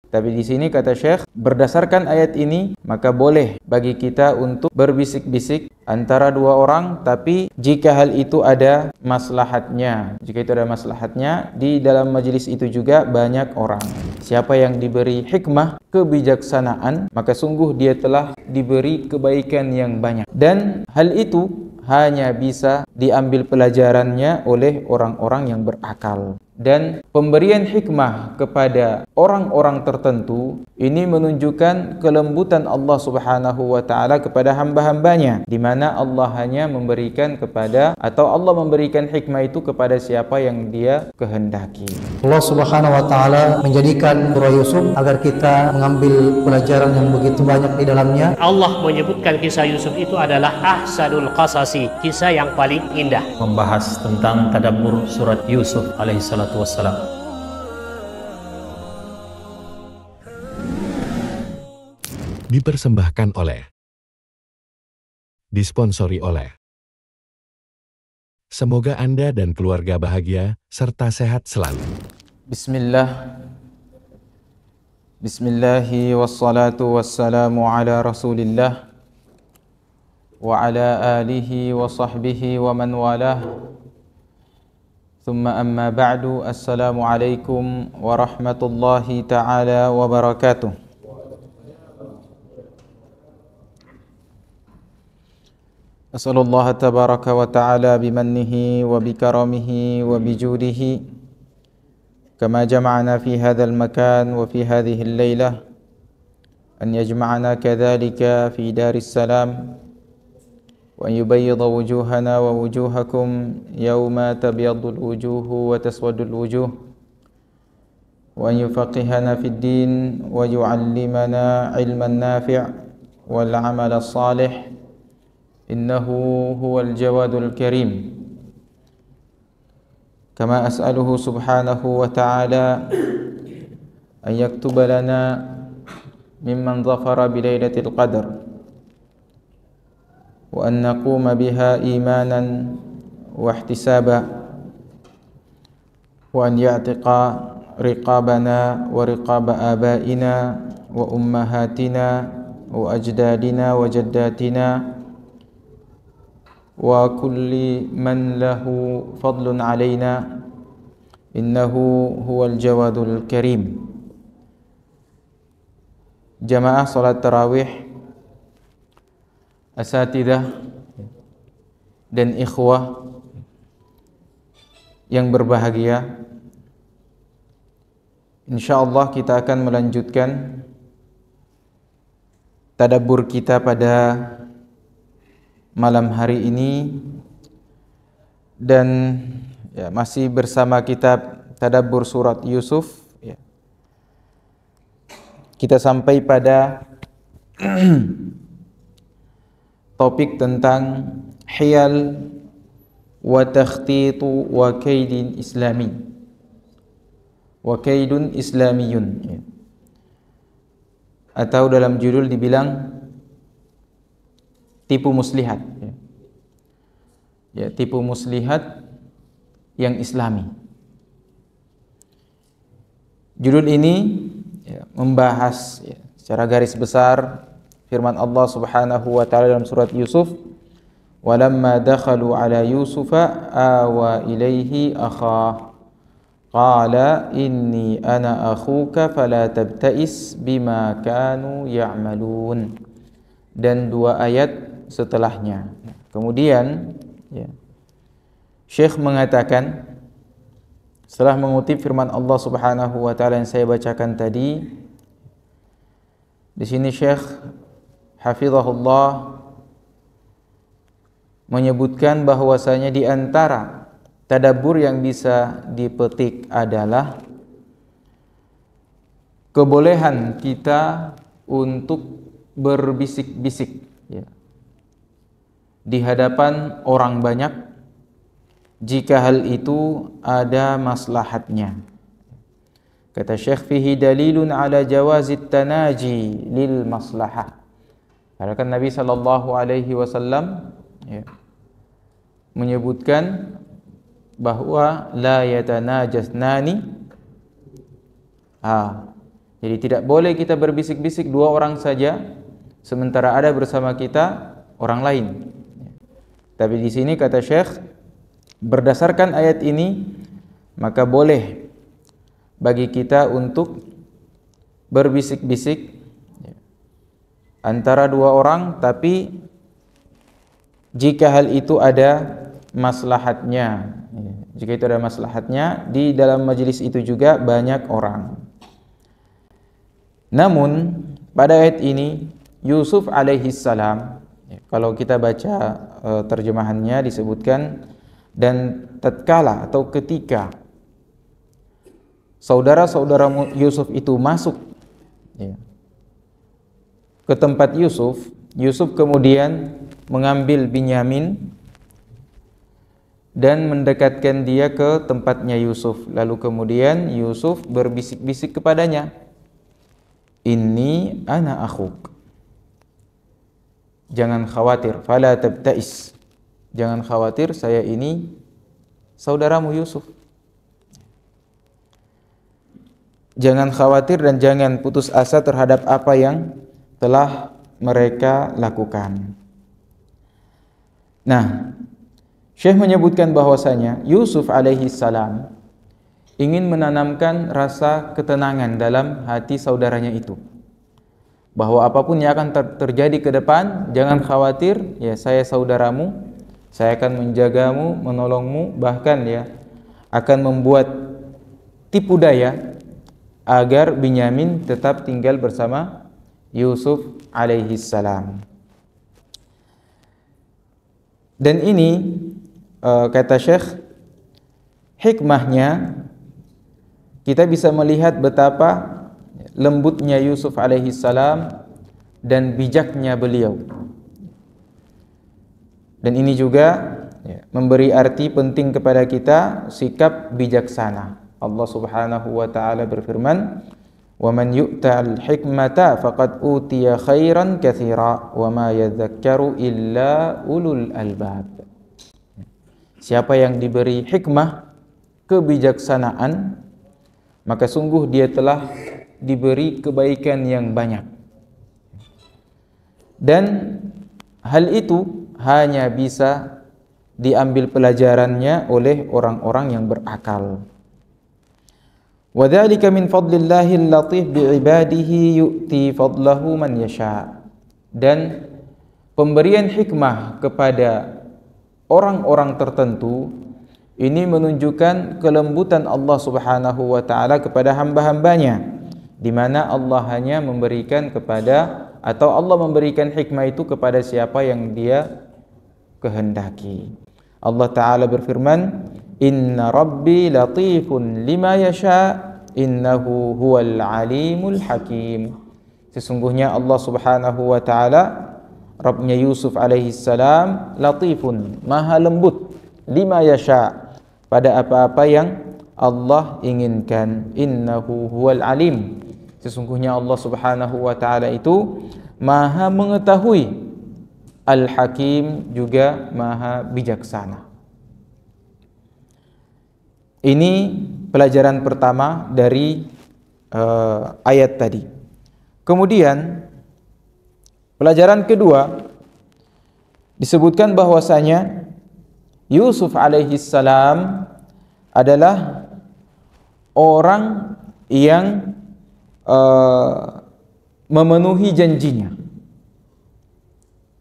Tapi di sini kata Syekh, berdasarkan ayat ini, maka boleh bagi kita untuk berbisik-bisik antara dua orang, tapi jika hal itu ada maslahatnya. Jika itu ada maslahatnya, di dalam majelis itu juga banyak orang. Siapa yang diberi hikmah, kebijaksanaan, maka sungguh dia telah diberi kebaikan yang banyak. Dan hal itu hanya bisa diambil pelajarannya oleh orang-orang yang berakal. Dan pemberian hikmah kepada orang-orang tertentu ini menunjukkan kelembutan Allah Subhanahu wa taala kepada hamba-hambanya, di mana Allah hanya memberikan kepada, atau Allah memberikan hikmah itu kepada siapa yang Dia kehendaki. Allah Subhanahu wa taala menjadikan surah Yusuf agar kita mengambil pelajaran yang begitu banyak di dalamnya. Allah menyebutkan kisah Yusuf itu adalah ahsanul qasasi, kisah yang paling indah. Membahas tentang tadabbur surat Yusuf alaihi salatu wassalam. Dipersembahkan oleh, disponsori oleh. Semoga Anda dan keluarga bahagia serta sehat selalu. Bismillahi wassalatu wassalamu ala Rasulillah wa ala alihi wa sahbihi wa man walah. Thumma amma ba'du. Assalamu alaikum warahmatullahi ta'ala wabarakatuh. As'alullah tabaraka wa ta'ala bimannihi wa bikaramihi wa bijudihi kama jama'ana fi hadzal makan wa fi hadhihi al-lailah an yajma'ana kadzalika fi daris salam wa an yubayyida wujuhana wa wujuhakum yawma tabyaddu al-wujuhu wa taswaddu al-wujuh wa an yufaqihana fid din wa yu'allimana ilman nafi' wal 'amala salih innahu huwal jawadul karim. Kama as'aluhu subhanahu wa ta'ala an yaktuba lana mimman zafara bilailatil qadr wa an naquma biha imanan wa ihtisaba wa an ya'tiqa riqabana wa riqaba abaina wa ummahatina wa ajdadina wa jaddatina wa kulli man lahu fadlun alaina innahu huwal jawadul karim. Jamaah salat tarawih, asatidah dan ikhwah yang berbahagia, insyaallah kita akan melanjutkan tadabbur kita pada malam hari ini, dan masih bersama kitab tadabbur surat Yusuf. Kita sampai pada topik tentang hiyal wa takhtitu wa kaidin islami wa kaidun islamiyun, atau dalam judul dibilang tipu muslihat, tipu muslihat yang islami. Judul ini membahas secara garis besar firman Allah Subhanahu wa taala dalam surat Yusuf, walamma dakhalu ala yusufa awa ilaihi akhah qala inni ana akhuka fala tabtais bima kanu ya'malun, dan dua ayat setelahnya. Kemudian Syekh mengatakan, setelah mengutip firman Allah Subhanahu wa taala yang saya bacakan tadi, di sini Syekh hafizahullah menyebutkan bahwasanya di antara tadabbur yang bisa dipetik adalah kebolehan kita untuk berbisik-bisik di hadapan orang banyak jika hal itu ada maslahatnya. Kata Syekh, fihi dalilun ala jawazit tanaji lil maslahah. Karena kan Nabi sallallahu alaihi wasallam menyebutkan bahwa la yatanajasnani Jadi tidak boleh kita berbisik-bisik 2 orang saja sementara ada bersama kita orang lain. Tapi di sini kata Syekh, berdasarkan ayat ini maka boleh bagi kita untuk berbisik-bisik antara 2 orang, tapi jika hal itu ada maslahatnya. Jika itu ada maslahatnya, di dalam majelis itu juga banyak orang. Namun pada ayat ini Yusuf alaihi salam, kalau kita baca terjemahannya disebutkan, dan tatkala atau ketika saudara-saudara Yusuf itu masuk ke tempat Yusuf, Yusuf kemudian mengambil Binyamin dan mendekatkan dia ke tempatnya Yusuf. Lalu kemudian Yusuf berbisik-bisik kepadanya, "Inni ana akhuk." Jangan khawatir, fala tabtais. Jangan khawatir, saya ini saudaramu Yusuf. Jangan khawatir dan jangan putus asa terhadap apa yang telah mereka lakukan. Nah, Syekh menyebutkan bahwasanya Yusuf alaihi salam ingin menanamkan rasa ketenangan dalam hati saudaranya itu, bahwa apapun yang akan terjadi ke depan, jangan khawatir, ya saya saudaramu, saya akan menjagamu, menolongmu, bahkan ya akan membuat tipu daya agar Binyamin tetap tinggal bersama Yusuf alaihi salam. Dan ini kata Syekh, hikmahnya kita bisa melihat betapa lembutnya Yusuf alaihi salam dan bijaknya beliau. Dan ini juga memberi arti penting kepada kita, sikap bijaksana. Allah Subhanahu wa taala berfirman, "Wa man yu'tal hikmata faqad utiya khairan katsira wa ma yadhakkaru illa ulul albab." Siapa yang diberi hikmah, kebijaksanaan, maka sungguh dia telah diberi kebaikan yang banyak. Dan hal itu hanya bisa diambil pelajarannya oleh orang-orang yang berakal. Wa dzalika min fadlillahil latif bi'ibadihi yu'ti fadlahu man yasha. Dan pemberian hikmah kepada orang-orang tertentu ini menunjukkan kelembutan Allah Subhanahu wa taala kepada hamba-hambanya, di mana Allah hanya memberikan kepada, atau Allah memberikan hikmah itu kepada siapa yang Dia kehendaki. Allah taala berfirman, "Inna rabbi latifun lima yasha, innahu huwal alimul hakim." Sesungguhnya Allah Subhanahu wa taala, Rabbnya Yusuf alaihi salam, latifun, maha lembut, lima yasha, pada apa-apa yang Allah inginkan. Innahu huwal alim, sesungguhnya Allah Subhanahu wa taala itu maha mengetahui, al-hakim, juga maha bijaksana. Ini pelajaran pertama dari ayat tadi. Kemudian pelajaran kedua, disebutkan bahwasanya Yusuf alaihi salam adalah orang yang memenuhi janjinya.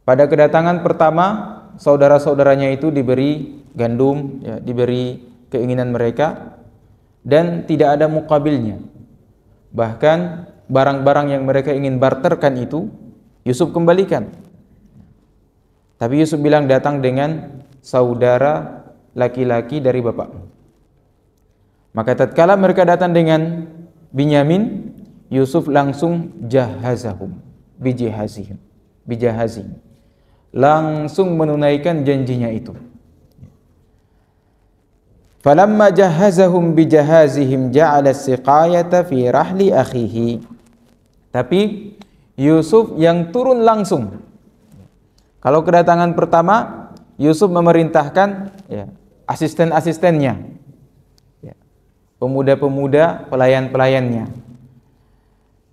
Pada kedatangan pertama, saudara-saudaranya itu diberi gandum, ya, diberi keinginan mereka, dan tidak ada mukabilnya. Bahkan barang-barang yang mereka ingin barterkan itu Yusuf kembalikan. Tapi Yusuf bilang, datang dengan saudara laki-laki dari bapakmu. Maka tatkala mereka datang dengan Binyamin, Yusuf langsung jahazahum bijahazihim, langsung menunaikan janjinya itu. Falamma jahazahum bijahazihim ja'ala siqayata fi rahli akhihi. Tapi Yusuf yang turun langsung. Kalau kedatangan pertama, Yusuf memerintahkan asisten-asistennya, pemuda-pemuda, pelayan-pelayannya.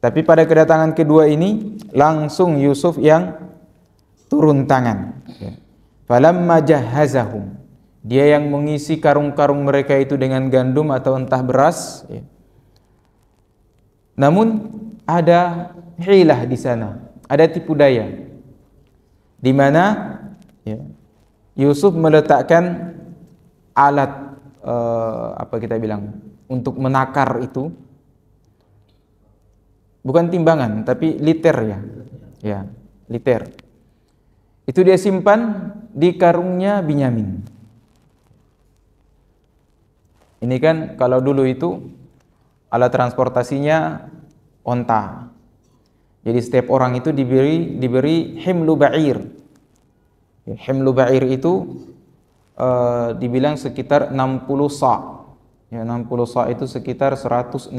Tapi pada kedatangan kedua ini langsung Yusuf yang turun tangan. Falamma jahazahum, dia yang mengisi karung-karung mereka itu dengan gandum atau entah beras. Namun ada hilah di sana, ada tipu daya, di mana Yusuf meletakkan alat apa kita bilang untuk menakar itu, bukan timbangan tapi liter ya, liter. Itu dia simpan di karungnya Binyamin. Ini kan kalau dulu itu alat transportasinya onta. Jadi setiap orang itu diberi himlu ba'ir. Himlu ba'ir itu dibilang sekitar 60 sa'. Ya, 60 sa' itu sekitar 165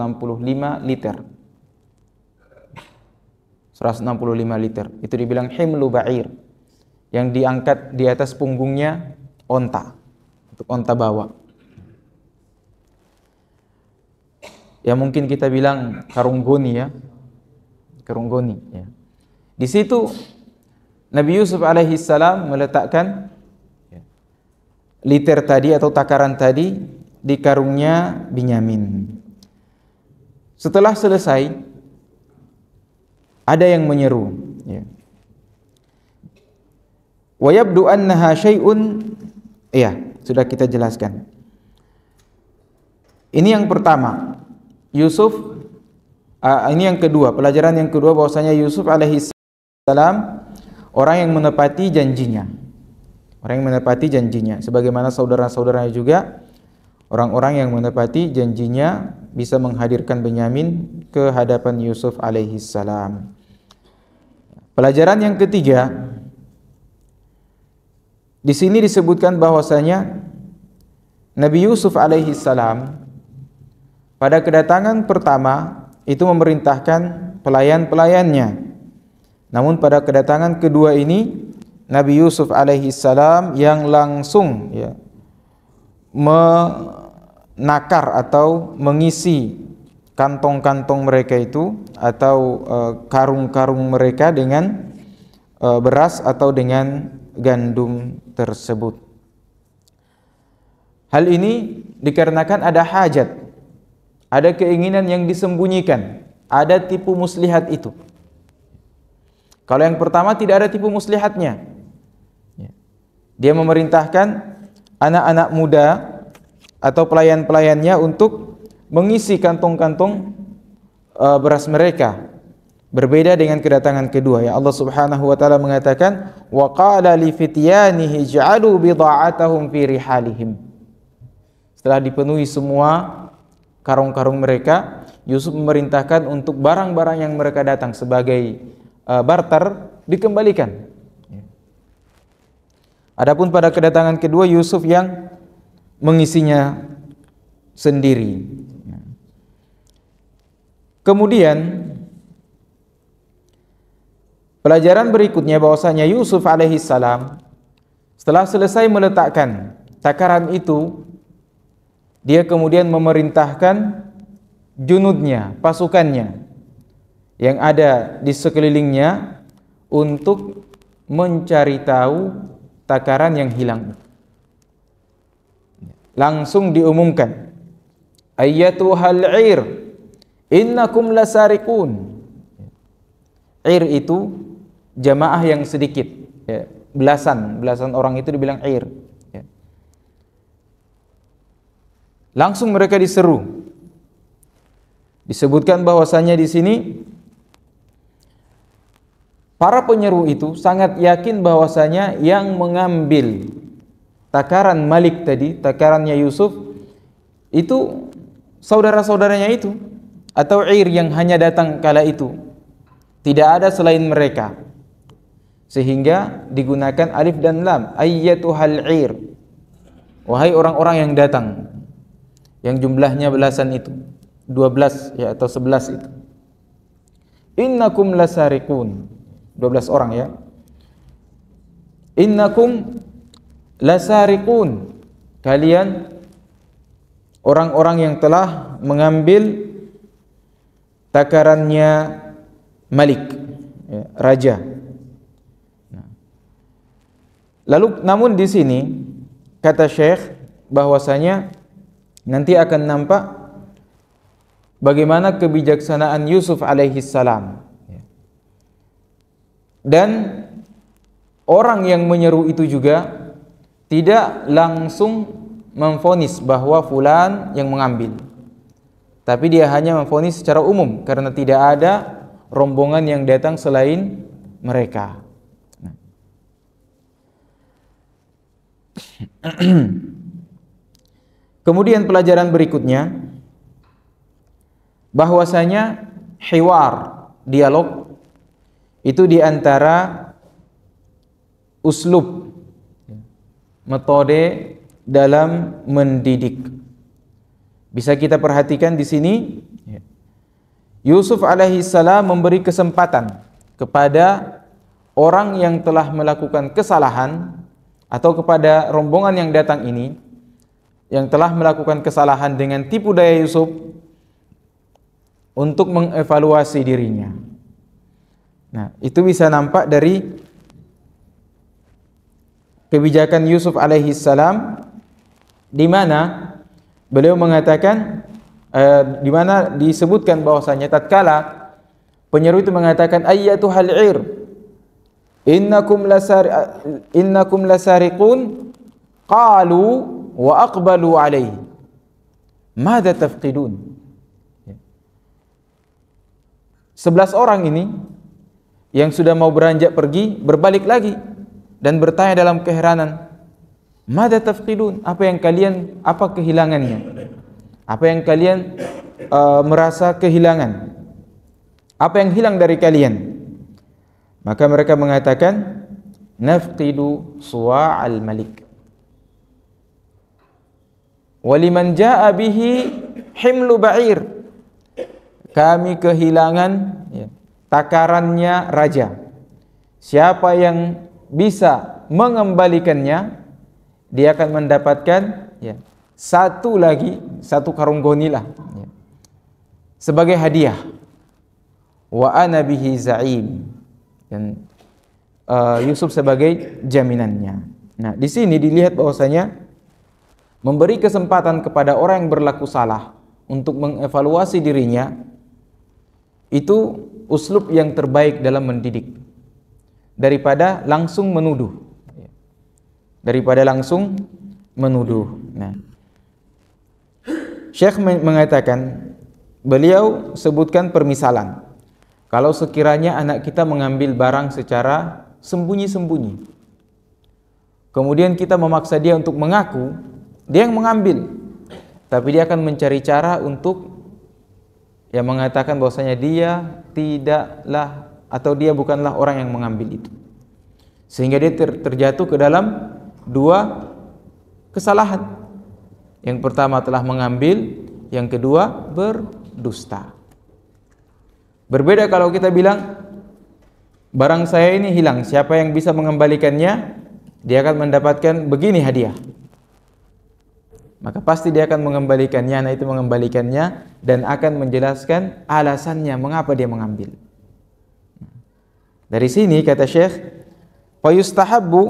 liter. 165 liter. Itu dibilang himlu ba'ir. Yang diangkat di atas punggungnya onta. Untuk onta bawa. Ya mungkin kita bilang karung goni ya. Karung goni ya. Di situ Nabi Yusuf alaihi salam meletakkan liter tadi atau takaran tadi di karungnya Binyamin. Setelah selesai ada yang menyeru ya. Wa yabdu annaha syai'un, iya, sudah kita jelaskan. Ini yang pertama. Yusuf ini yang kedua, pelajaran yang kedua bahwasanya Yusuf alaihi salam orang yang menepati janjinya. Orang yang menepati janjinya, sebagaimana saudara-saudaranya juga orang-orang yang menepati janjinya bisa menghadirkan Binyamin ke hadapan Yusuf alaihi salam. Pelajaran yang ketiga, di sini disebutkan bahwasanya Nabi Yusuf alaihi salam pada kedatangan pertama itu memerintahkan pelayan-pelayannya. Namun pada kedatangan kedua ini Nabi Yusuf alaihi salam yang langsung ya, menakar atau mengisi kantong-kantong mereka itu atau karung-karung mereka dengan beras atau dengan gandum tersebut. Hal ini dikarenakan ada hajat, ada keinginan yang disembunyikan, ada tipu muslihat itu. Kalau yang pertama tidak ada tipu muslihatnya. Dia memerintahkan anak-anak muda atau pelayan-pelayannya untuk mengisi kantong-kantong beras mereka. Berbeda dengan kedatangan kedua. Ya Allah Subhanahu wa taala mengatakan wa qala li fityanihi ja'alu bida'atahum fi rihalihim. Setelah dipenuhi semua karung-karung mereka, Yusuf memerintahkan untuk barang-barang yang mereka datang sebagai barter dikembalikan. Adapun pada kedatangan kedua Yusuf yang mengisinya sendiri. Kemudian pelajaran berikutnya bahwasanya Yusuf alaihi salam setelah selesai meletakkan takaran itu, dia kemudian memerintahkan junudnya, pasukannya yang ada di sekelilingnya untuk mencari tahu takaran yang hilang. Langsung diumumkan, ayyatuhal 'ir innakum lasariqun. 'Ir itu jamaah yang sedikit ya, belasan orang itu dibilang 'ir ya. Langsung mereka diseru. Disebutkan bahwasanya di sini para penyeru itu sangat yakin bahwasanya yang mengambil takaran Malik tadi, takarannya Yusuf, itu saudara-saudaranya itu atau 'ir yang hanya datang kala itu. Tidak ada selain mereka. Sehingga digunakan alif dan lam, ayyatuhal 'ir. Wahai orang-orang yang datang, yang jumlahnya belasan itu, 12 ya atau 11 itu. Innakum lasariqun. 12 orang ya. Innakum lasariqun. Kalian orang-orang yang telah mengambil takarannya Malik, ya, raja. Lalu namun di sini kata Syekh bahwasanya nanti akan nampak bagaimana kebijaksanaan Yusuf alaihi salam. Dan orang yang menyeru itu juga tidak langsung memvonis bahwa fulan yang mengambil, tapi dia hanya memvonis secara umum karena tidak ada rombongan yang datang selain mereka. Kemudian pelajaran berikutnya bahwasanya hiwar, dialog itu diantara uslub, metode dalam mendidik. Bisa kita perhatikan di sini Yusuf alaihi salam memberi kesempatan kepada orang yang telah melakukan kesalahan atau kepada rombongan yang datang ini yang telah melakukan kesalahan dengan tipu daya Yusuf untuk mengevaluasi dirinya. Nah, itu bisa nampak dari kebijakan Yusuf alaihi salam di mana beliau mengatakan di mana disebutkan bahwasanya tatkala penyeru itu mengatakan ayyatuhal 'ir innakum lasariqun qalu wa aqbalu alaihi madza tafqidun. 11 orang ini yang sudah mau beranjak pergi berbalik lagi dan bertanya dalam keheranan, madza tafqidun, apa kehilangannya, apa yang kalian merasa kehilangan, apa yang hilang dari kalian. Maka mereka mengatakan nafqidu suwa'al malik waliman jaa bihi himlu ba'ir, kami kehilangan takarannya raja. Siapa yang bisa mengembalikannya, dia akan mendapatkan satu karung gonilah sebagai hadiah. Wa ana bihi za'im, dan Yusuf sebagai jaminannya. Nah, di sini dilihat bahwasanya memberi kesempatan kepada orang yang berlaku salah untuk mengevaluasi dirinya itu uslub yang terbaik dalam mendidik daripada langsung menuduh. Nah, Syekh mengatakan, beliau sebutkan permisalan kalau sekiranya anak kita mengambil barang secara sembunyi-sembunyi, kemudian kita memaksa dia untuk mengaku dia yang mengambil, tapi dia akan mencari cara untuk mengatakan bahwasanya dia tidaklah atau dia bukanlah orang yang mengambil itu, sehingga dia terjatuh ke dalam dua kesalahan. Yang pertama telah mengambil, yang kedua berdusta. Berbeda kalau kita bilang barang saya ini hilang, siapa yang bisa mengembalikannya, dia akan mendapatkan begini hadiah. Maka pasti dia akan mengembalikannya, anak itu mengembalikannya dan akan menjelaskan alasannya mengapa dia mengambil. Dari sini kata Syekh, fayustahabbu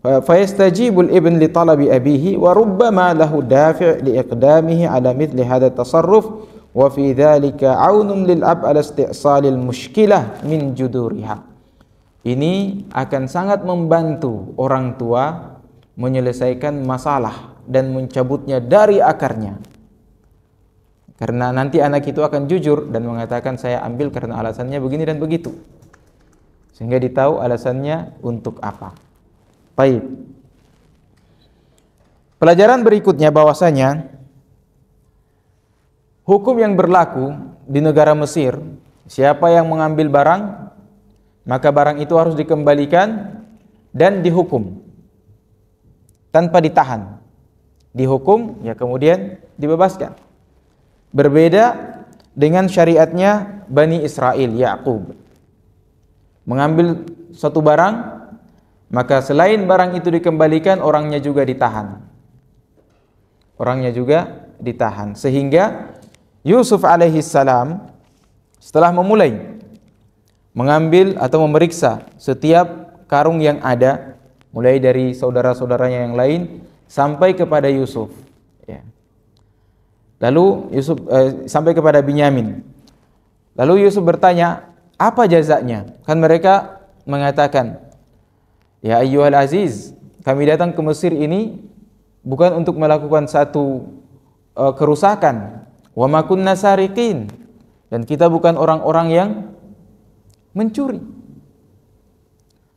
fayastajibul ibn li talabi abihi wa rubbama lahu dafi' li iqdamihi ala mithli hadha tasarruf wa fi dhalika 'aunun lil ab ala isti'salil mushkilah min juduriha. Ini akan sangat membantu orang tua menyelesaikan masalah dan mencabutnya dari akarnya. Karena nanti anak itu akan jujur dan mengatakan saya ambil karena alasannya begini dan begitu, sehingga ditahu alasannya untuk apa. Baik. Pelajaran berikutnya bahwasanya hukum yang berlaku di negara Mesir, siapa yang mengambil barang, maka barang itu harus dikembalikan dan dihukum tanpa ditahan. Dihukum kemudian dibebaskan. Berbeda dengan syariatnya Bani Israel, Ya'qub. Mengambil suatu barang, maka selain barang itu dikembalikan, orangnya juga ditahan. Sehingga Yusuf alaihi salam setelah memulai mengambil atau memeriksa setiap karung yang ada, mulai dari saudara-saudaranya yang lain sampai kepada Yusuf, ya. Lalu Yusuf sampai kepada Binyamin. Lalu Yusuf bertanya, apa jazanya? Kan mereka mengatakan, ya ayyuhal aziz, kami datang ke Mesir ini bukan untuk melakukan satu kerusakan, wa ma kunna sariqin, dan kita bukan orang-orang yang mencuri.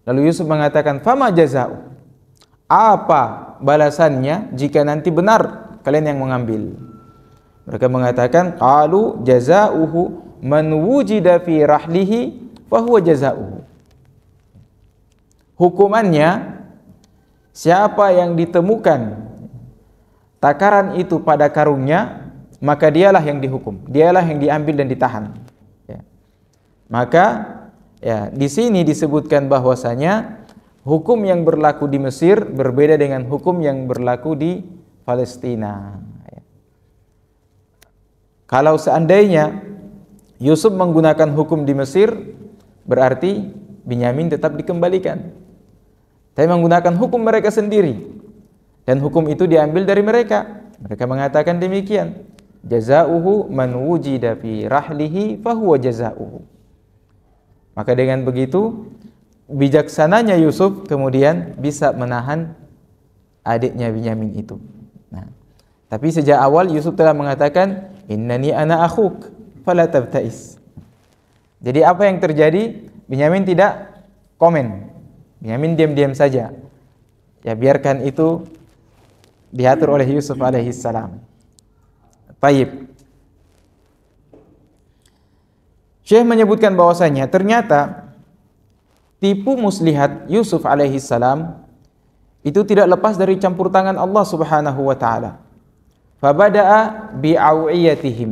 Lalu Yusuf mengatakan, fama jaza'u, apa balasannya jika nanti benar kalian yang mengambil? Mereka mengatakan, qalu jaza'uhu man wujida fi rahlihi fahuwa jaza'uhu. Hukumannya, siapa yang ditemukan takaran itu pada karungnya, maka dialah yang dihukum, dialah yang diambil dan ditahan, ya. Maka ya, di sini disebutkan bahwasanya hukum yang berlaku di Mesir berbeda dengan hukum yang berlaku di Palestina. Ya. Kalau seandainya Yusuf menggunakan hukum di Mesir, berarti Binyamin tetap dikembalikan. Tapi menggunakan hukum mereka sendiri, dan hukum itu diambil dari mereka. Mereka mengatakan demikian, jazauhu man wujida fi rahlihi fahuwa jazauhu. Maka dengan begitu bijaksananya Yusuf kemudian bisa menahan adiknya Binyamin itu. Nah, tapi sejak awal Yusuf telah mengatakan, innani ana akhuk fala tabtais. Jadi apa yang terjadi? Binyamin tidak komen. Binyamin diam-diam saja. Ya, biarkan itu diatur oleh Yusuf alaihi salam. Baik. Syekh menyebutkan bahwasanya ternyata tipu muslihat Yusuf alaihi salam itu tidak lepas dari campur tangan Allah Subhanahu wa taala. Fabada'a bi'awiyatihim.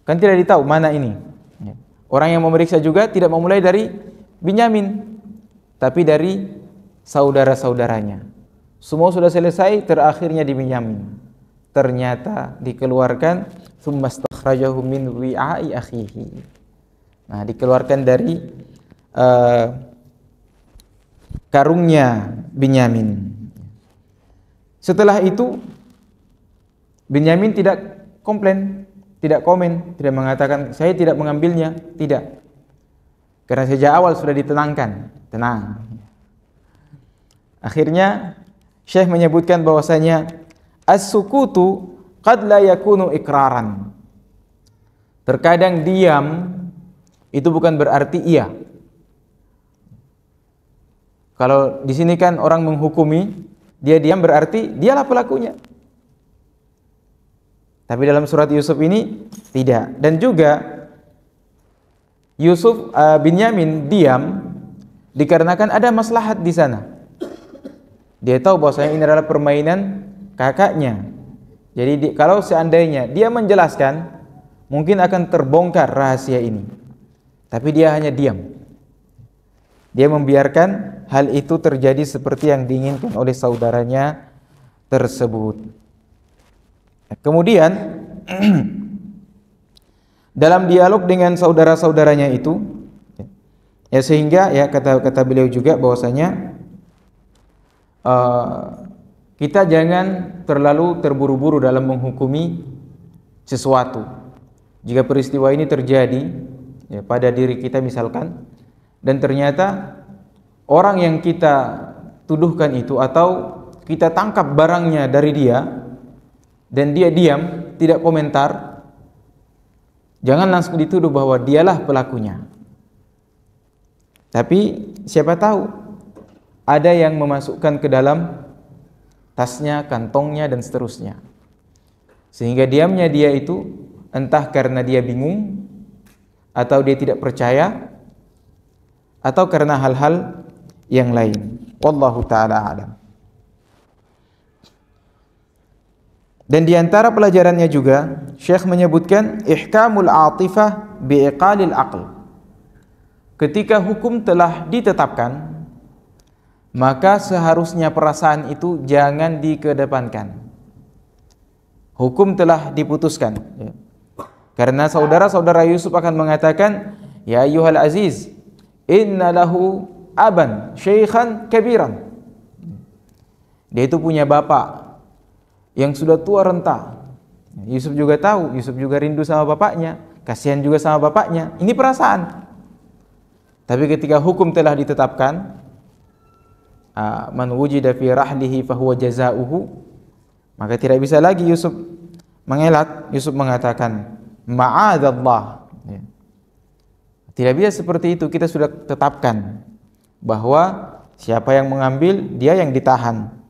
Kan tidak ditahu mana ini. Orang yang memeriksa juga tidak memulai dari Binyamin, tapi dari saudara-saudaranya. Semua sudah selesai, terakhirnya di Binyamin. Ternyata dikeluarkan tsumma stakhrajahu min wi'a'i akhihi. Nah, dikeluarkan dari karungnya Binyamin. Setelah itu Binyamin tidak komplain, tidak komen, tidak mengatakan saya tidak mengambilnya, tidak. Karena sejak awal sudah ditenangkan, tenang. Akhirnya Syekh menyebutkan bahwasanya as-sukutu qad la yakunu iqraran. Terkadang diam itu bukan berarti iya. Kalau di sini kan orang menghukumi, dia diam berarti dialah pelakunya. Tapi dalam surat Yusuf ini tidak. Dan juga Yusuf Binyamin diam dikarenakan ada maslahat di sana. Dia tahu bahwasanya ini adalah permainan kakaknya. Jadi kalau seandainya dia menjelaskan, mungkin akan terbongkar rahasia ini. Tapi dia hanya diam. Dia membiarkan hal itu terjadi seperti yang diinginkan oleh saudaranya tersebut. Kemudian dalam dialog dengan saudara-saudaranya itu, ya sehingga ya kata beliau juga bahwasanya kita jangan terlalu terburu-buru dalam menghukumi sesuatu. Jika peristiwa ini terjadi ya, pada diri kita misalkan, dan ternyata orang yang kita tuduhkan itu atau kita tangkap barangnya dari dia dan dia diam, tidak komentar, jangan langsung dituduh bahwa dialah pelakunya. Tapi siapa tahu ada yang memasukkan ke dalam tasnya, kantongnya dan seterusnya. Sehingga diamnya dia itu entah karena dia bingung atau dia tidak percaya atau karena hal-hal yang lain. Wallahu ta'ala a'lam. Dan di antara pelajarannya juga Syekh menyebutkan ihkamul atifah biiqalil aql. Ketika hukum telah ditetapkan, maka seharusnya perasaan itu jangan dikedepankan. Hukum telah diputuskan, ya. Karena saudara-saudara Yusuf akan mengatakan, ya ayyuhal aziz, inna lahu aban syaikhan kabiran. Dia itu punya bapak yang sudah tua renta. Yusuf juga tahu, Yusuf juga rindu sama bapaknya, kasihan juga sama bapaknya. Ini perasaan. Tapi ketika hukum telah ditetapkan, man wujida fi rahlihi fahuwa jazauhu, maka tidak bisa lagi Yusuf mengelak. Yusuf mengatakan, ma'adzallah. Tidak bisa seperti itu. Kita sudah tetapkan bahwa siapa yang mengambil, dia yang ditahan.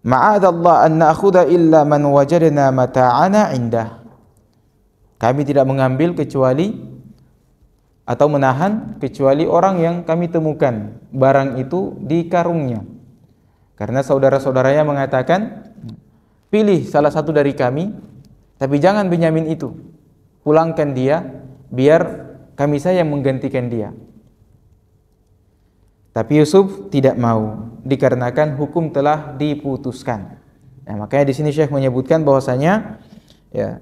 Ma'adzallah an na'khudha illa man wajadna mata'ana indah. Kami tidak mengambil kecuali atau menahan kecuali orang yang kami temukan barang itu di karungnya. Karena saudara-saudaranya mengatakan, pilih salah satu dari kami, tapi jangan Benyamin itu, pulangkan dia, biar kami saja yang menggantikan dia. Tapi Yusuf tidak mau, dikarenakan hukum telah diputuskan. Nah, makanya di sini Syekh menyebutkan bahwasanya ya,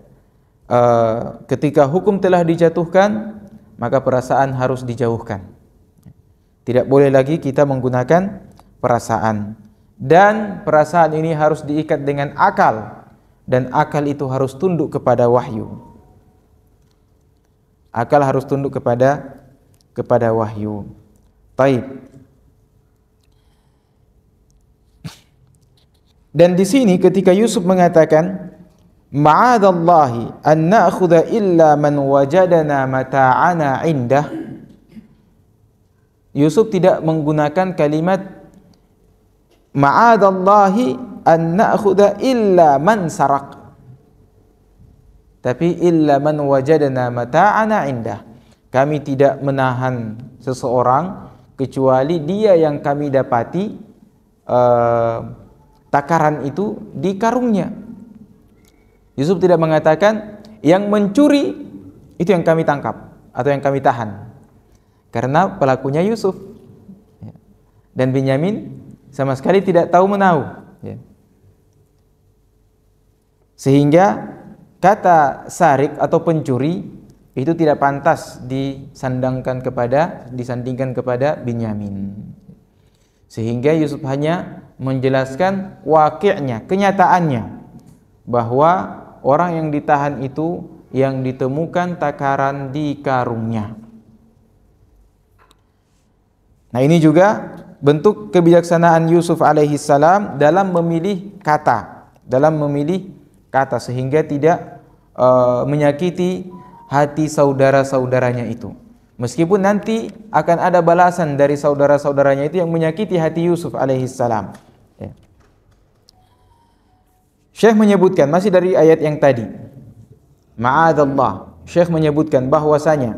ketika hukum telah dijatuhkan, maka perasaan harus dijauhkan. Tidak boleh lagi kita menggunakan perasaan. Dan perasaan ini harus diikat dengan akal. Dan akal itu harus tunduk kepada wahyu. Akal harus tunduk kepada wahyu. Taib. Dan di sini ketika Yusuf mengatakan, ma'adallahi an na'khudha illa man wajadana mata'ana indah, Yusuf tidak menggunakan kalimat ma'adallahi an na'khudha illa man sarak, tapi illa man wajadana mata'ana indah. Kami tidak menahan seseorang kecuali dia yang kami dapati takaran itu di karungnya. Yusuf tidak mengatakan yang mencuri itu yang kami tangkap atau yang kami tahan, karena pelakunya Yusuf dan Benyamin sama sekali tidak tahu menahu. Sehingga kata sarik atau pencuri itu tidak pantas disandingkan kepada Benyamin. Sehingga Yusuf hanya menjelaskan waqi'nya, kenyataannya, bahwa orang yang ditahan itu yang ditemukan takaran di karungnya. Nah, ini juga bentuk kebijaksanaan Yusuf alaihi salam dalam memilih kata sehingga tidak menyakiti hati saudara-saudaranya itu. Meskipun nanti akan ada balasan dari saudara-saudaranya itu yang menyakiti hati Yusuf alaihi salam. Syekh menyebutkan masih dari ayat yang tadi, ma'adzallah. Syekh menyebutkan bahwasanya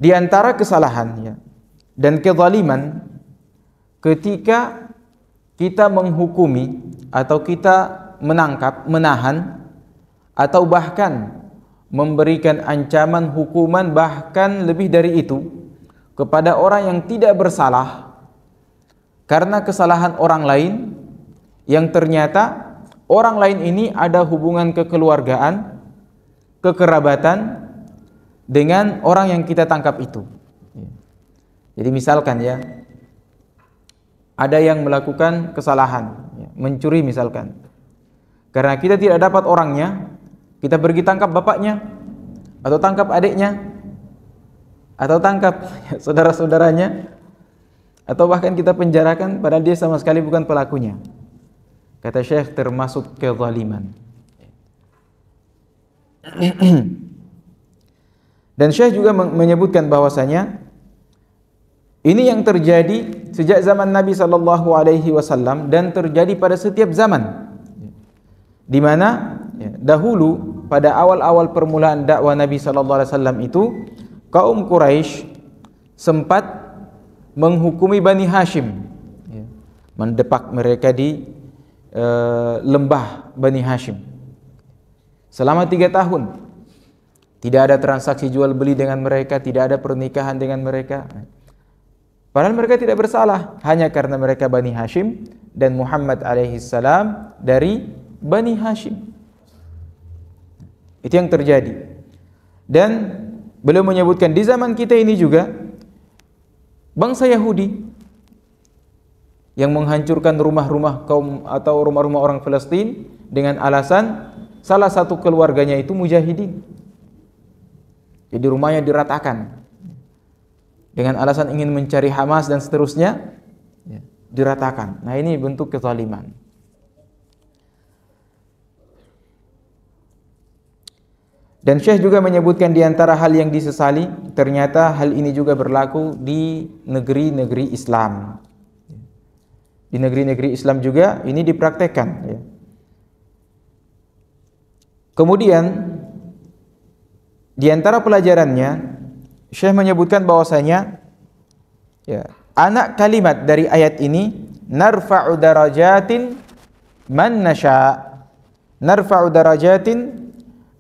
di antara kesalahan dan kezaliman ketika kita menghukumi atau kita menangkap, menahan, atau bahkan memberikan ancaman hukuman bahkan lebih dari itu kepada orang yang tidak bersalah karena kesalahan orang lain, yang ternyata orang lain ini ada hubungan kekeluargaan, kekerabatan dengan orang yang kita tangkap itu. Jadi misalkan ada yang melakukan kesalahan, mencuri misalkan, karena kita tidak dapat orangnya, kita pergi tangkap bapaknya, atau tangkap adiknya, atau tangkap saudara-saudaranya, atau bahkan kita penjarakan padahal dia sama sekali bukan pelakunya. Kata Syekh, termasuk kezaliman. Dan Syekh juga menyebutkan bahwasanya ini yang terjadi sejak zaman Nabi SAW dan terjadi pada setiap zaman, di mana dahulu pada awal-awal permulaan dakwah Nabi SAW itu kaum Quraisy sempat menghukumi Bani Hashim, mendepak mereka di lembah Bani Hashim selama 3 tahun. Tidak ada transaksi jual beli dengan mereka, tidak ada pernikahan dengan mereka. Padahal mereka tidak bersalah, hanya karena mereka Bani Hashim dan Muhammad alaihi salam dari Bani Hashim. Itu yang terjadi. Dan beliau menyebutkan di zaman kita ini juga bangsa Yahudi yang menghancurkan rumah-rumah kaum atau rumah-rumah orang Palestina dengan alasan salah satu keluarganya itu mujahidin. Jadi rumahnya diratakan dengan alasan ingin mencari Hamas dan seterusnya, diratakan. Nah, ini bentuk kezaliman. Dan Syekh juga menyebutkan di antara hal yang disesali, ternyata hal ini juga berlaku di negeri-negeri Islam. Di negeri-negeri Islam juga ini dipraktekkan. Kemudian di antara pelajarannya, Syekh menyebutkan bahwasanya anak kalimat dari ayat ini, narfa'u darajatin man nasha. Narfa'u darajatin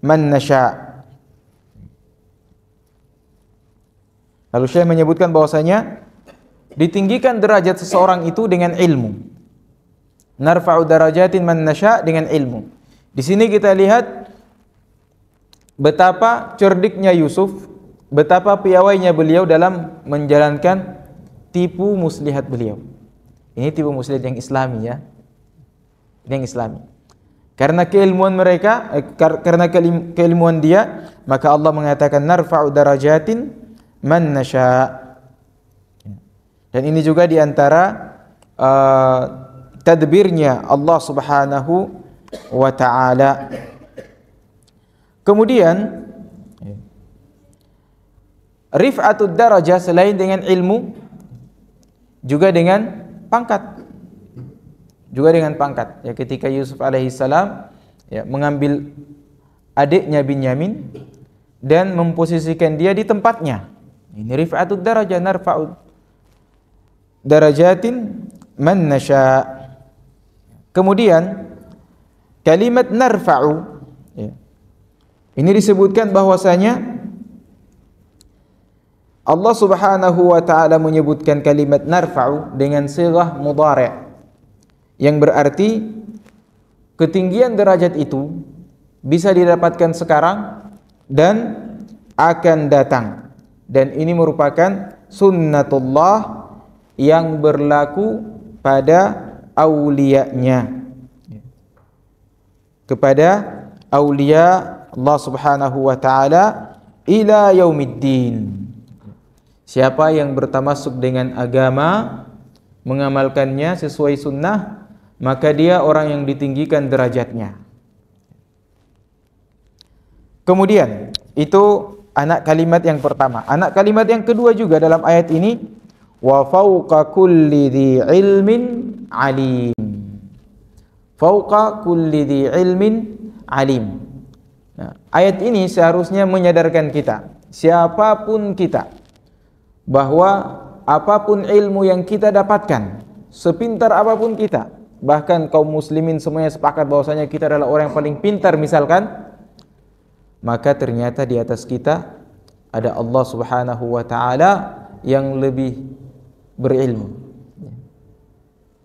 man nasha. Lalu Syekh menyebutkan bahwasanya ditinggikan derajat seseorang itu dengan ilmu. Narfa'u darajatin man nasha, dengan ilmu. Di sini kita lihat betapa cerdiknya Yusuf, betapa piawainya beliau dalam menjalankan tipu muslihat beliau. Ini tipu muslihat yang Islami, ya. Ini yang Islami. Karena keilmuan mereka, karena keilmuan dia, maka Allah mengatakan narfa'u darajatin man nasha. Dan ini juga di antara tadbirnya Allah Subhanahu wa ta'ala. Kemudian rif'atud darajah selain dengan ilmu juga dengan pangkat. Juga dengan pangkat. Ya, ketika Yusuf alaihissalam mengambil adiknya Binyamin dan memposisikan dia di tempatnya. Ini rif'atud darajah, narfa'ud darajatin man nasha. Kemudian kalimat narfa'u, ini disebutkan bahwasanya Allah Subhanahu wa ta'ala menyebutkan kalimat narfa'u dengan sighah mudhari', yang berarti ketinggian derajat itu bisa didapatkan sekarang dan akan datang. Dan ini merupakan sunnatullah yang berlaku pada auliyanya, kepada aulia Allah Subhanahu wa ta'ala ila yaumiddin. Siapa yang bertamasuk dengan agama, mengamalkannya sesuai sunnah, maka dia orang yang ditinggikan derajatnya. Kemudian itu anak kalimat yang pertama. Anak kalimat yang kedua juga dalam ayat ini, wa fauqa kulli dzi ilmin alim. Fauqa kulli dzi ilmin alim. Nah, ayat ini seharusnya menyadarkan kita, siapapun kita, bahwa apapun ilmu yang kita dapatkan, sepintar apapun kita, bahkan kaum muslimin semuanya sepakat bahwasanya kita adalah orang yang paling pintar misalkan, maka ternyata di atas kita ada Allah Subhanahu wa ta'ala yang lebih berilmu,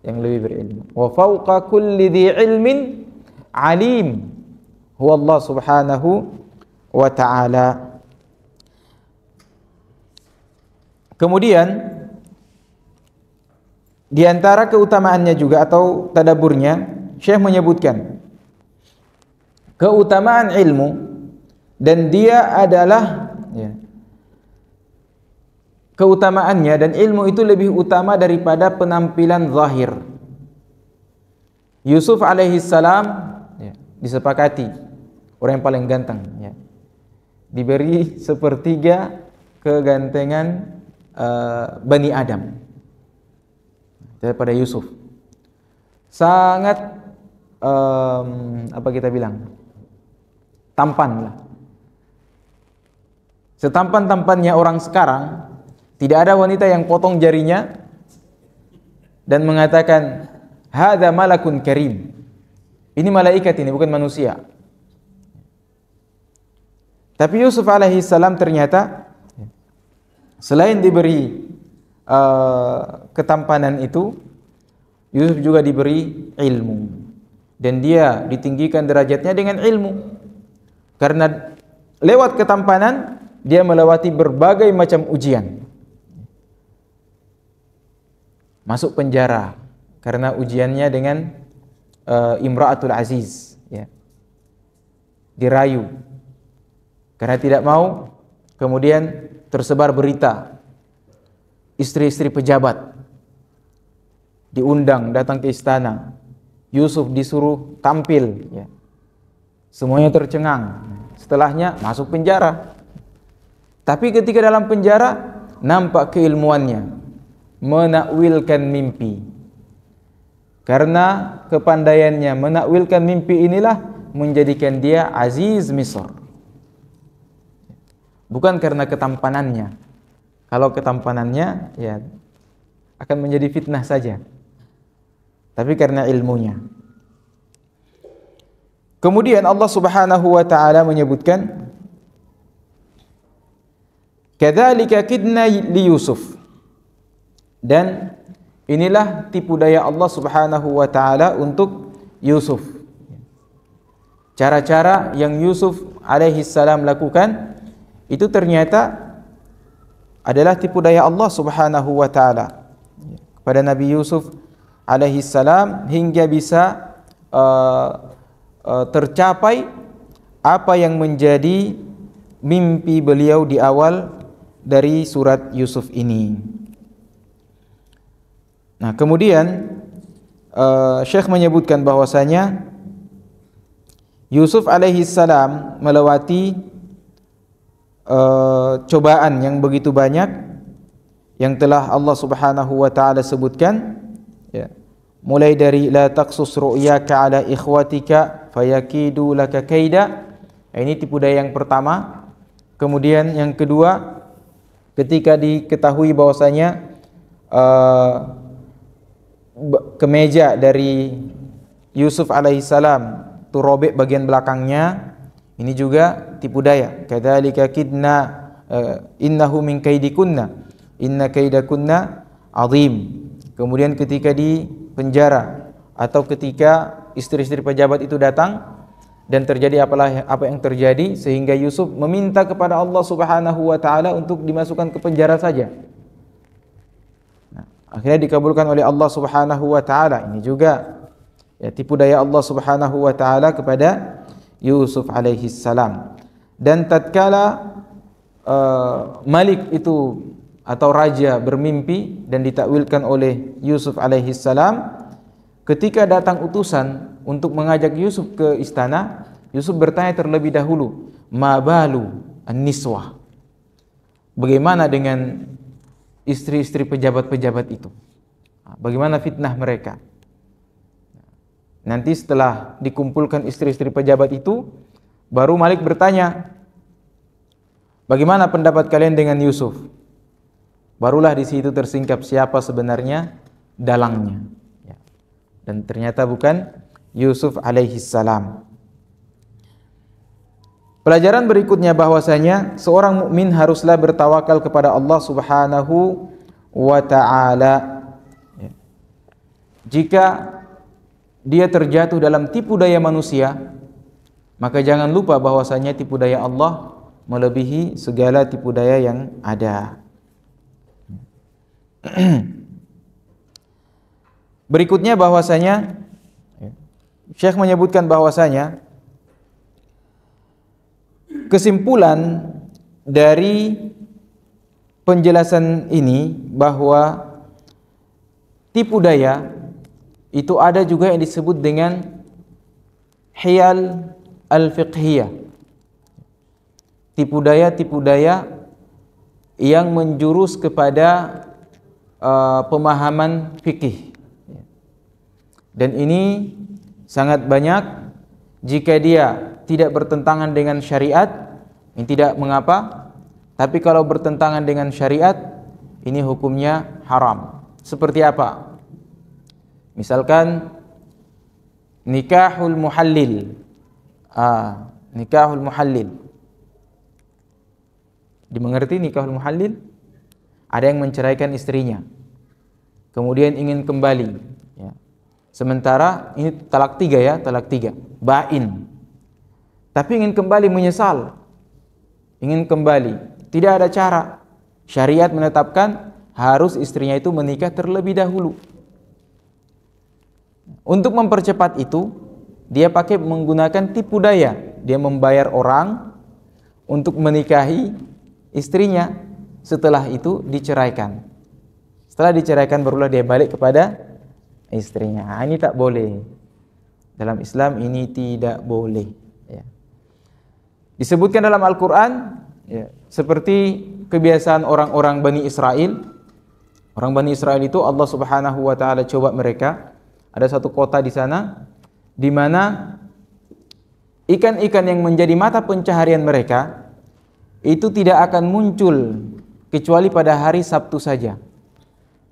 yang lebih berilmu. Wa fawqa kulli dhi ilmin alim, huwa Allah Subhanahu wa ta'ala. Kemudian di antara keutamaannya juga atau tadaburnya, Syekh menyebutkan keutamaan ilmu, dan dia adalah keutamaannya, dan ilmu itu lebih utama daripada penampilan zahir. Yusuf alaihissalam disepakati orang yang paling ganteng, diberi sepertiga kegantengan Bani Adam daripada Yusuf. Sangat apa kita bilang, tampan lah. Setampan-tampannya orang sekarang, tidak ada wanita yang potong jarinya dan mengatakan hadza malakun karim. Ini malaikat, ini bukan manusia. Tapi Yusuf alaihissalam ternyata selain diberi ketampanan itu, Yusuf juga diberi ilmu, dan dia ditinggikan derajatnya dengan ilmu. Karena lewat ketampanan dia melewati berbagai macam ujian. Masuk penjara karena ujiannya dengan Imra'atul Aziz, ya. Dirayu karena tidak mau, kemudian tersebar berita istri-istri pejabat diundang datang ke istana, Yusuf disuruh tampil, ya. Semuanya tercengang. Setelahnya masuk penjara. Tapi ketika dalam penjara nampak keilmuannya, menakwilkan mimpi. Karena kepandaiannya menakwilkan mimpi inilah menjadikan dia Aziz Misr. Bukan karena ketampanannya. Kalau ketampanannya ya akan menjadi fitnah saja. Tapi karena ilmunya. Kemudian Allah Subhanahu wa taala menyebutkan, kadzalika kidna li Yusuf. Dan inilah tipu daya Allah Subhanahu wa taala untuk Yusuf. Cara-cara yang Yusuf alaihi salam lakukan itu ternyata adalah tipu daya Allah Subhanahu wa taala kepada Nabi Yusuf alaihi salam hingga bisa tercapai apa yang menjadi mimpi beliau di awal dari surat Yusuf ini. Nah, kemudian Syekh menyebutkan bahwasanya Yusuf alaihi salam melewati cobaan yang begitu banyak yang telah Allah Subhanahu wa taala sebutkan, ya. Mulai dari la taqsus ru'yaka ala ikhwatika fayakidu laka kaida. Ini tipu daya yang pertama. Kemudian yang kedua, ketika diketahui bahwasanya kemeja dari Yusuf alaihissalam itu robek bagian belakangnya, ini juga tipu daya. Kadzalika kidna innahu min kaidikunna inna kaidakunna azim. Kemudian ketika di penjara atau ketika istri-istri pejabat itu datang dan terjadi apa yang terjadi sehingga Yusuf meminta kepada Allah Subhanahu wa taala untuk dimasukkan ke penjara saja. Nah, akhirnya dikabulkan oleh Allah Subhanahu wa taala. Ini juga ya tipu daya Allah Subhanahu wa taala kepada Yusuf alaihi salam. Dan tatkala Malik itu atau raja bermimpi dan ditakwilkan oleh Yusuf alaihi salam, ketika datang utusan untuk mengajak Yusuf ke istana, Yusuf bertanya terlebih dahulu, ma balu an-niswah, bagaimana dengan istri-istri pejabat-pejabat itu, bagaimana fitnah mereka. Nanti setelah dikumpulkan istri-istri pejabat itu, baru Malik bertanya, bagaimana pendapat kalian dengan Yusuf? Barulah di situ tersingkap siapa sebenarnya dalangnya. Ya. Dan ternyata bukan Yusuf alaihi salam. Pelajaran berikutnya bahwasanya seorang mukmin haruslah bertawakal kepada Allah Subhanahu wa taala. Ya. Jika dia terjatuh dalam tipu daya manusia, maka jangan lupa bahwasanya tipu daya Allah melebihi segala tipu daya yang ada. Berikutnya bahwasanya Syekh menyebutkan bahwasanya kesimpulan dari penjelasan ini bahwa tipu daya itu ada juga yang disebut dengan hiyal al-fiqhiyah. Tipu daya yang menjurus kepada pemahaman fikih. Dan ini sangat banyak. Jika dia tidak bertentangan dengan syariat, ini tidak mengapa. Tapi kalau bertentangan dengan syariat, ini hukumnya haram. Seperti apa? Misalkan nikahul muhallil. Nikahul muhallil. Dimengerti nikahul muhallil? Ada yang menceraikan istrinya, kemudian ingin kembali, ya. Sementara ini talak 3 ya, talak 3, bain. tapi ingin kembali menyesal, ingin kembali, tidak ada cara. Syariat menetapkan harus istrinya itu menikah terlebih dahulu. Untuk mempercepat itu, dia pakai menggunakan tipu daya. Dia membayar orang untuk menikahi istrinya. Setelah itu diceraikan. Setelah diceraikan barulah dia balik kepada istrinya. Ini tak boleh. Dalam Islam ini tidak boleh. Ya. Disebutkan dalam Al-Quran, ya, seperti kebiasaan orang-orang Bani Israel. Orang Bani Israel itu Allah Subhanahu wa taala coba mereka. Ada satu kota di sana di mana ikan-ikan yang menjadi mata pencaharian mereka itu tidak akan muncul kecuali pada hari Sabtu saja.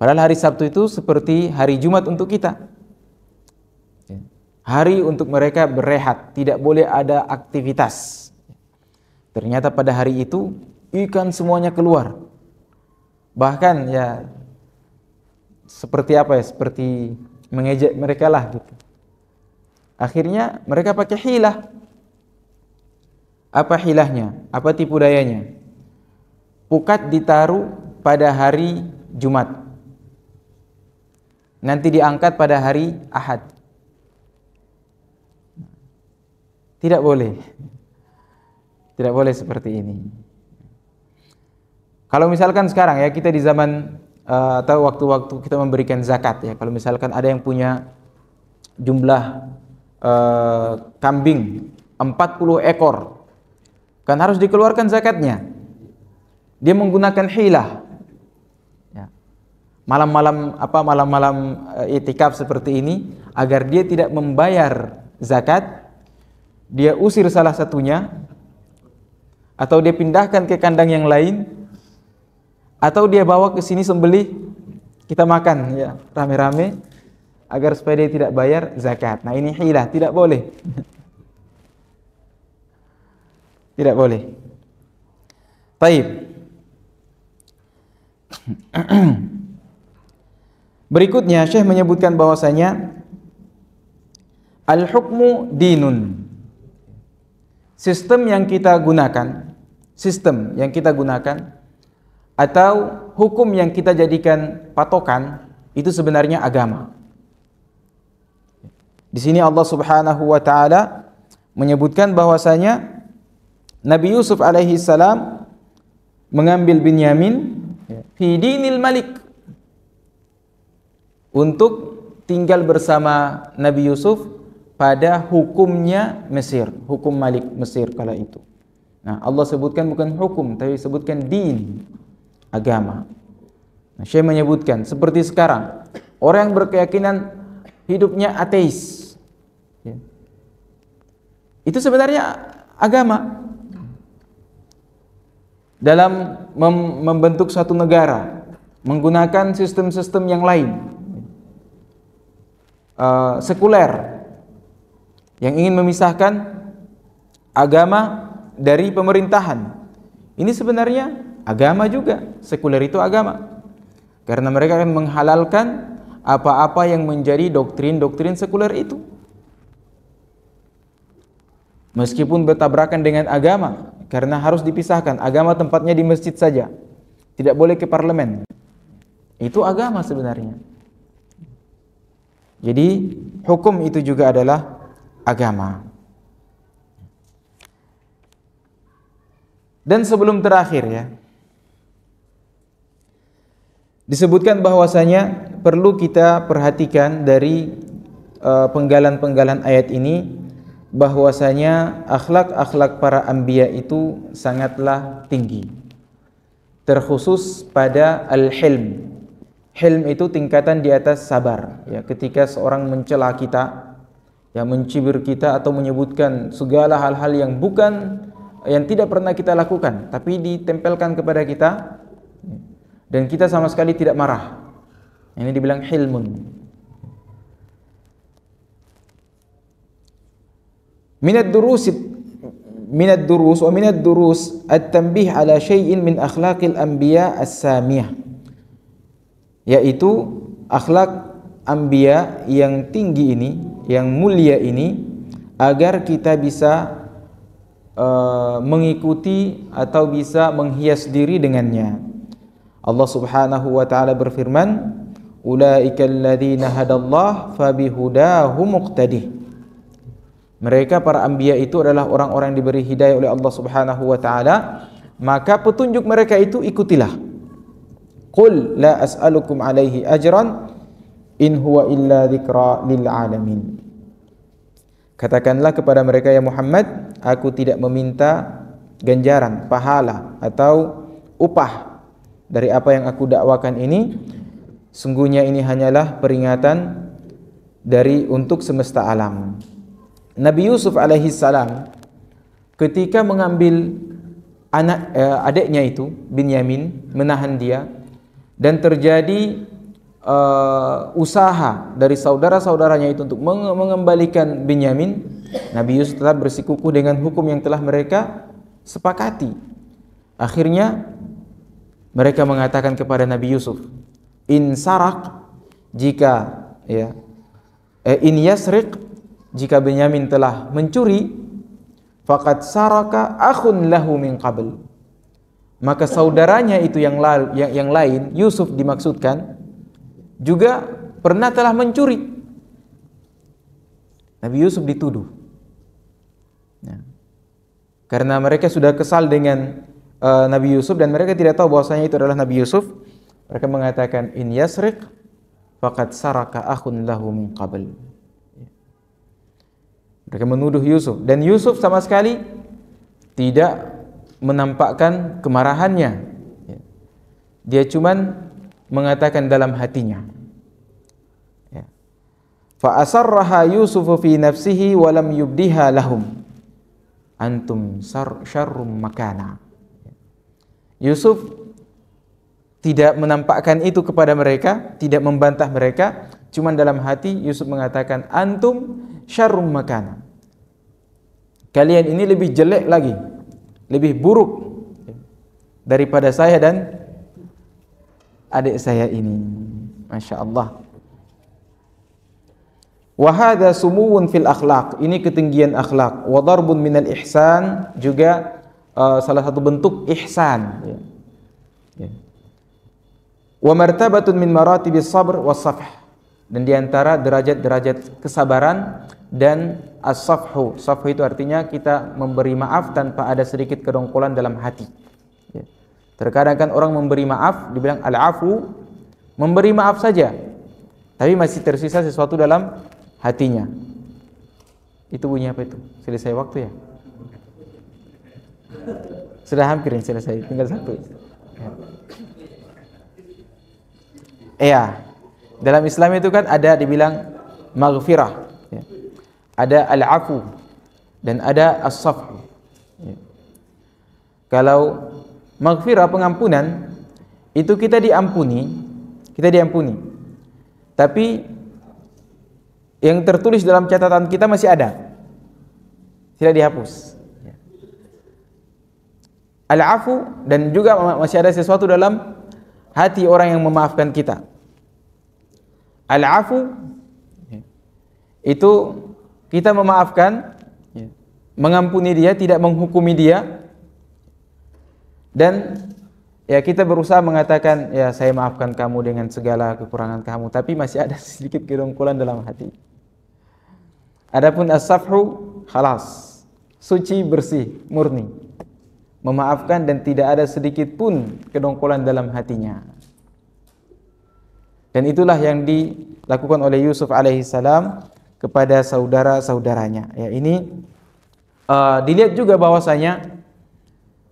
Padahal hari Sabtu itu seperti hari Jumat untuk kita. Hari untuk mereka berehat, tidak boleh ada aktivitas. Ternyata pada hari itu ikan semuanya keluar. Bahkan ya seperti apa ya? Seperti mengejek mereka lah gitu. Akhirnya mereka pakai hilah. Apa hilahnya? Apa tipu dayanya? Pukat ditaruh pada hari Jumat. Nanti diangkat pada hari Ahad. Tidak boleh. Tidak boleh seperti ini. Kalau misalkan sekarang ya, kita di zaman atau waktu-waktu kita memberikan zakat ya. Kalau misalkan ada yang punya jumlah kambing 40 ekor, kan harus dikeluarkan zakatnya. Dia menggunakan hilah. Ya. Malam-malam itikaf seperti ini, agar dia tidak membayar zakat, dia usir salah satunya, atau dia pindahkan ke kandang yang lain, atau dia bawa ke sini sembelih, kita makan ya rame-rame, agar supaya dia tidak bayar zakat. Nah ini hilah, tidak boleh. Tidak boleh. Baik. Berikutnya Syekh menyebutkan bahwasanya al-hukmu dinun. Sistem yang kita gunakan atau hukum yang kita jadikan patokan itu sebenarnya agama. Di sini Allah Subhanahu wa taala menyebutkan bahwasanya Nabi Yusuf alaihi salam mengambil Binyamin fi dinil malik untuk tinggal bersama Nabi Yusuf pada hukumnya Mesir, hukum Malik Mesir kala itu. Nah, Allah sebutkan bukan hukum, tapi sebutkan din, agama. Nah, Syekh menyebutkan seperti sekarang orang yang berkeyakinan hidupnya ateis, ya. Itu sebenarnya agama. Dalam membentuk suatu negara menggunakan sistem-sistem yang lain, sekuler, yang ingin memisahkan agama dari pemerintahan. Ini sebenarnya agama juga. Sekuler itu agama, karena mereka akan menghalalkan apa-apa yang menjadi doktrin-doktrin sekuler itu, meskipun bertabrakan dengan agama, karena harus dipisahkan. Agama tempatnya di masjid saja, tidak boleh ke parlemen. Itu agama sebenarnya. Jadi hukum itu juga adalah agama. Dan sebelum terakhir ya, disebutkan bahwasanya perlu kita perhatikan dari penggalan-penggalan ayat ini, bahwasanya akhlak-akhlak para anbiya itu sangatlah tinggi, terkhusus pada al-hilm. Hilm itu tingkatan di atas sabar ya. Ketika seorang mencela kita, ya, mencibir kita, atau menyebutkan segala hal-hal yang tidak pernah kita lakukan, tapi ditempelkan kepada kita, dan kita sama sekali tidak marah, ini dibilang hilmun. Minad durus at-tanbih ala syai'in min akhlaqil anbiya as-samiyah, yaitu akhlak anbiya yang tinggi ini, yang mulia ini, agar kita bisa mengikuti atau bisa menghias diri dengannya. Allah Subhanahu wa taala berfirman, ulaikal ladzina hadallah fabihudahu muqtadih. Mereka para anbiya itu adalah orang-orang yang diberi hidayah oleh Allah Subhanahu wa taala, maka petunjuk mereka itu ikutilah. Qul la as'alukum alaihi ajran in huwa illa dzikra lil alamin. Katakanlah kepada mereka, ya Muhammad, aku tidak meminta ganjaran, pahala atau upah dari apa yang aku dakwakan ini. Sungguhnya ini hanyalah peringatan untuk semesta alam. Nabi Yusuf alaihi salam ketika mengambil adiknya itu Binyamin, menahan dia, dan terjadi usaha dari saudara-saudaranya itu untuk mengembalikan Binyamin, Nabi Yusuf tetap bersikukuh dengan hukum yang telah mereka sepakati. Akhirnya mereka mengatakan kepada Nabi Yusuf, in sarak, jika in yasriq, jika Binyamin telah mencuri, faqad saraka akhun lahu min qabl, maka saudaranya itu yang lain, Yusuf dimaksudkan, juga pernah telah mencuri. Nabi Yusuf dituduh. Karena mereka sudah kesal dengan Nabi Yusuf dan mereka tidak tahu bahwasanya itu adalah Nabi Yusuf, mereka mengatakan in yasriq faqad saraka akhun lahu min qabl. Mereka menuduh Yusuf, dan Yusuf sama sekali tidak menampakkan kemarahannya. Dia cuman mengatakan dalam hatinya. Fa asarraha Yusuf fi nafsihi wa lam yubdiha lahum antum syarrum makana. Yusuf tidak menampakkan itu kepada mereka, tidak membantah mereka, cuman dalam hati Yusuf mengatakan antum syarrum makana. Kalian ini lebih jelek lagi, lebih buruk daripada saya dan adik saya ini. Masya Allah. Wa hadha sumuwun fil akhlaq, ini ketinggian akhlak. Wa darbun minal ihsan, juga salah satu bentuk ihsan. Wa martabatun min maratibis sabr was safh, dan diantara derajat-derajat kesabaran dan as-safhu. Safhu itu artinya kita memberi maaf tanpa ada sedikit kedongkolan dalam hati. Terkadang kan orang memberi maaf, dibilang al-afu, memberi maaf saja, tapi masih tersisa sesuatu dalam hatinya. Itu bunyi apa itu? Selesai waktu ya? Sudah hampir yang selesai, tinggal satu. Iya, dalam Islam itu kan ada dibilang maghfirah, ada al-afu, dan ada as-safhu. Kalau maghfirah, pengampunan, itu kita diampuni. Tapi yang tertulis dalam catatan kita masih ada, tidak dihapus. Al-afu, dan juga masih ada sesuatu dalam hati orang yang memaafkan kita. Al-afu itu kita memaafkan, mengampuni dia, tidak menghukumi dia. Dan kita berusaha mengatakan, ya saya maafkan kamu dengan segala kekurangan kamu, tapi masih ada sedikit kedongkolan dalam hati. Adapun as-safhu, khalas, suci, bersih, murni, memaafkan dan tidak ada sedikit pun kedongkolan dalam hatinya. Dan itulah yang dilakukan oleh Yusuf alaihissalam kepada saudara-saudaranya. Ya, ini dilihat juga bahwasanya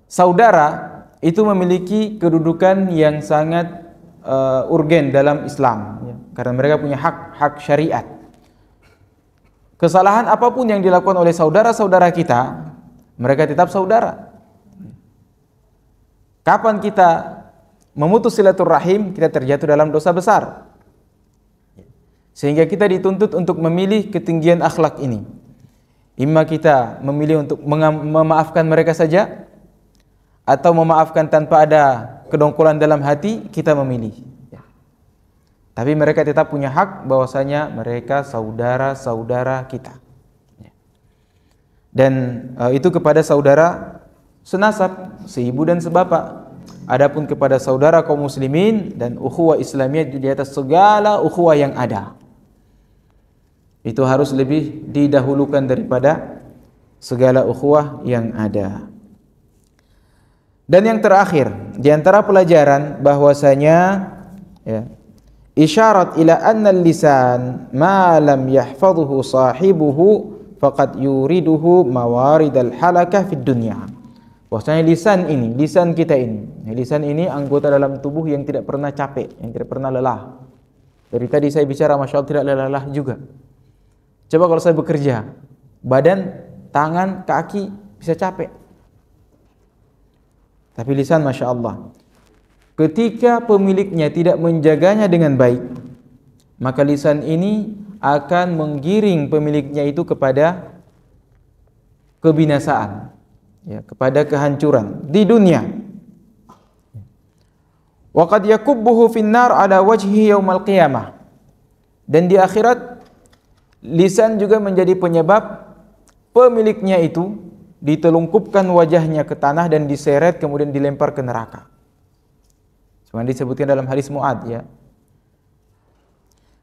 saudara itu memiliki kedudukan yang sangat urgen dalam Islam, ya, karena mereka punya hak syariat. Kesalahan apapun yang dilakukan oleh saudara-saudara kita, mereka tetap saudara. Kapan kita memutus silaturahim, kita terjatuh dalam dosa besar. Sehingga kita dituntut untuk memilih ketinggian akhlak ini. Imma kita memilih untuk memaafkan mereka saja, atau memaafkan tanpa ada kedongkolan dalam hati, kita memilih. Tapi mereka tetap punya hak bahwasanya mereka saudara-saudara kita. Dan itu kepada saudara senasab, seibu dan sebapak. Adapun kepada saudara kaum muslimin dan ukhuwah Islamiyah di atas segala ukhuwah yang ada, itu harus lebih didahulukan daripada segala ukhuwah yang ada. Dan yang terakhir, di antara pelajaran bahwasanya ya, isyarat ila anna lisan ma lam yahfadhuhu sahibuhu faqad yuriduhu mawaridal halakah fid dunya. Bahwasanya lisan kita ini, lisan ini anggota dalam tubuh yang tidak pernah capek, yang tidak pernah lelah. Dari tadi saya bicara, masya Allah, tidak lelah juga. Coba kalau saya bekerja, badan, tangan, kaki bisa capek. Tapi lisan, masya Allah, ketika pemiliknya tidak menjaganya dengan baik, maka lisan ini akan menggiring pemiliknya itu kepada kebinasaan, ya, kepada kehancuran di dunia. Wa qad yakubbuhu finnar ala wajhi yaumal qiyamah. Dan di akhirat lisan juga menjadi penyebab pemiliknya itu ditelungkupkan wajahnya ke tanah dan diseret kemudian dilempar ke neraka. Seperti disebutkan dalam hadis Mu'ad, ya.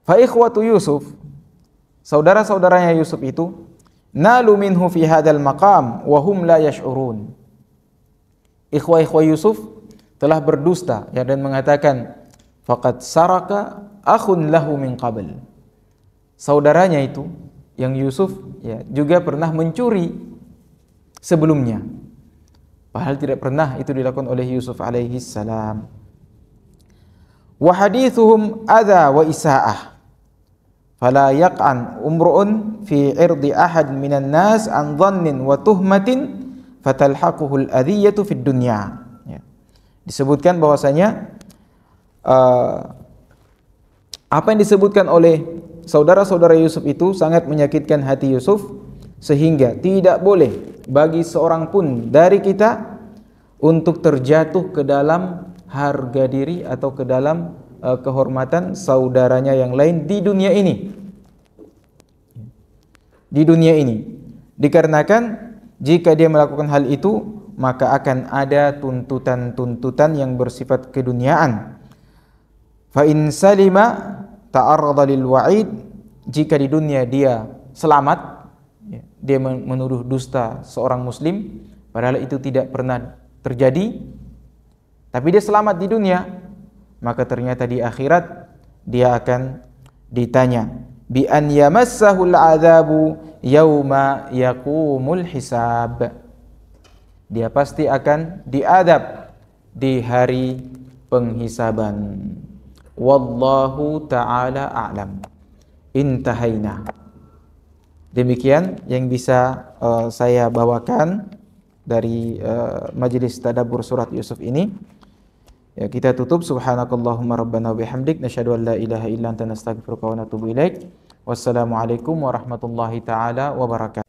Fa ikhwatu Yusuf, saudara-saudaranya Yusuf itu, nalu minhu fi hadzal maqam wa hum la yash'urun. Ikhwah-ikhwah Yusuf telah berdusta, ya, dan mengatakan faqad saraka akhun lahu min qabl. Saudaranya itu yang Yusuf, ya, juga pernah mencuri sebelumnya. Padahal tidak pernah itu dilakukan oleh Yusuf alaihi salam. Wa hadithuhum adha wa isaa'ah. Fala yaq'an umru'un fi 'irdi ahad minan nas an dhannin wa tuhmatin fatalhaquhu al-adhiyatu fid dunya. Ya. Disebutkan bahwasanya apa yang disebutkan oleh saudara-saudara Yusuf itu sangat menyakitkan hati Yusuf, sehingga tidak boleh bagi seorang pun dari kita untuk terjatuh ke dalam harga diri atau ke dalam kehormatan saudaranya yang lain di dunia ini. Di dunia ini, dikarenakan jika dia melakukan hal itu, maka akan ada tuntutan-tuntutan yang bersifat keduniaan. Fa in salima ta'arrada lil wa'id, jika di dunia dia selamat, dia menuduh dusta seorang muslim padahal itu tidak pernah terjadi, tapi dia selamat di dunia, maka ternyata di akhirat dia akan ditanya bi an yamassahul adzabu yauma yaqumul hisab. Dia pasti akan diadab di hari penghisaban. Wallahu ta'ala a'lam. Intahaina. Demikian yang bisa saya bawakan dari majelis tadabbur surat Yusuf ini. Ya, kita tutup. Subhanakallahumma rabbana wa bihamdik nasyhadu an la ilaha illa anta nastaghfiruka wa natubu ilaik. Wassalamualaikum warahmatullahi taala wabarakatuh.